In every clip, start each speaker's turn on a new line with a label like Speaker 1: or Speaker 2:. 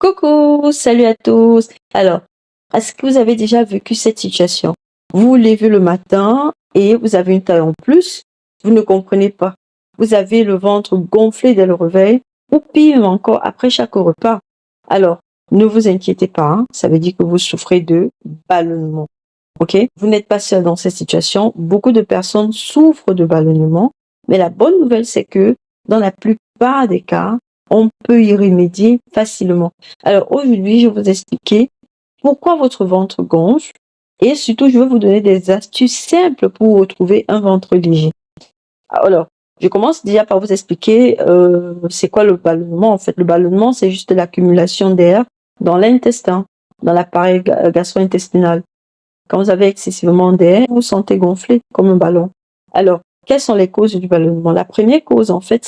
Speaker 1: Coucou, salut à tous. Alors, est-ce que vous avez déjà vécu cette situation? Vous vous levez le matin et vous avez une taille en plus, vous ne comprenez pas. Vous avez le ventre gonflé dès le réveil ou pire encore après chaque repas. Alors, ne vous inquiétez pas, hein, ça veut dire que vous souffrez de ballonnement. Ok? Vous n'êtes pas seul dans cette situation. Beaucoup de personnes souffrent de ballonnement, mais la bonne nouvelle, c'est que dans la plupart des cas, on peut y remédier facilement. Alors aujourd'hui, je vais vous expliquer pourquoi votre ventre gonfle et surtout, je vais vous donner des astuces simples pour retrouver un ventre léger. Alors, je commence déjà par vous expliquer c'est quoi le ballonnement. En fait, le ballonnement, c'est juste l'accumulation d'air dans l'intestin, dans l'appareil gastro-intestinal. Quand vous avez excessivement d'air, vous vous sentez gonflé comme un ballon. Alors, quelles sont les causes du ballonnement? La première cause, en fait,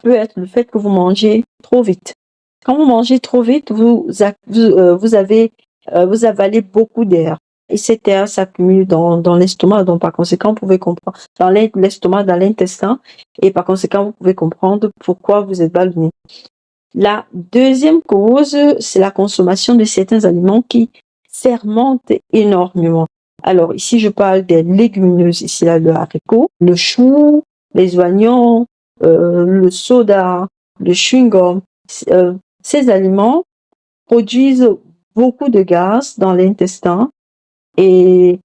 Speaker 1: peut être le fait que vous mangez trop vite. Quand vous mangez trop vite, vous avalez beaucoup d'air. Et cet air s'accumule dans l'estomac, donc par conséquent, vous pouvez comprendre dans l'estomac, dans l'intestin, et par conséquent, vous pouvez comprendre pourquoi vous êtes ballonné. La deuxième cause, c'est la consommation de certains aliments qui fermentent énormément. Alors ici, je parle des légumineuses, ici là, le haricot, le chou, les oignons, le soda, le chewing-gum. Ces aliments produisent beaucoup de gaz dans l'intestin et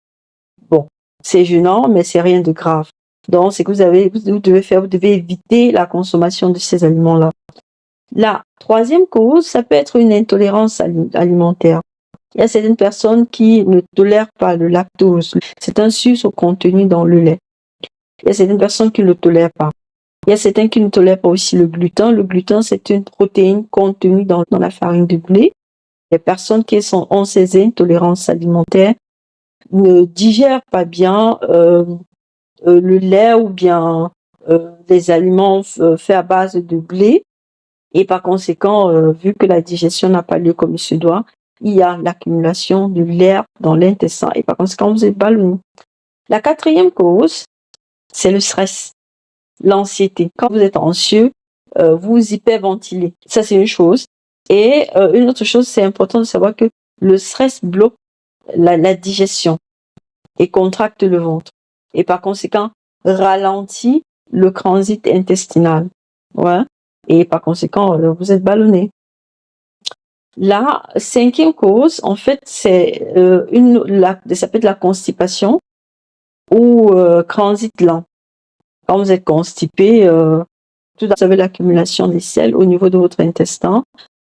Speaker 1: bon, c'est gênant, mais c'est rien de grave. Donc, c'est que vous devez éviter la consommation de ces aliments-là. La troisième cause, ça peut être une intolérance alimentaire. Il y a certaines personnes qui ne tolèrent pas le lactose. C'est un sucre contenu dans le lait. Il y a certaines personnes qui ne le tolèrent pas. Il y a certains qui ne tolèrent pas aussi le gluten. Le gluten, c'est une protéine contenue dans la farine de blé. Les personnes qui ont ces intolérances alimentaires ne digèrent pas bien le lait ou bien les aliments faits à base de blé. Et par conséquent, vu que la digestion n'a pas lieu comme il se doit, il y a l'accumulation de l'air dans l'intestin et par conséquent, vous êtes ballonné. La quatrième cause, c'est le stress, l'anxiété. Quand vous êtes anxieux, vous hyperventilez. Ça, c'est une chose. Et une autre chose, c'est important de savoir que le stress bloque la digestion et contracte le ventre. Et par conséquent, ralentit le transit intestinal. Ouais. Et par conséquent, vous êtes ballonné. La cinquième cause, en fait, c'est ça peut être la constipation ou transit lent. Quand vous êtes constipé, tout d'abord, vous avez l'accumulation des sels au niveau de votre intestin.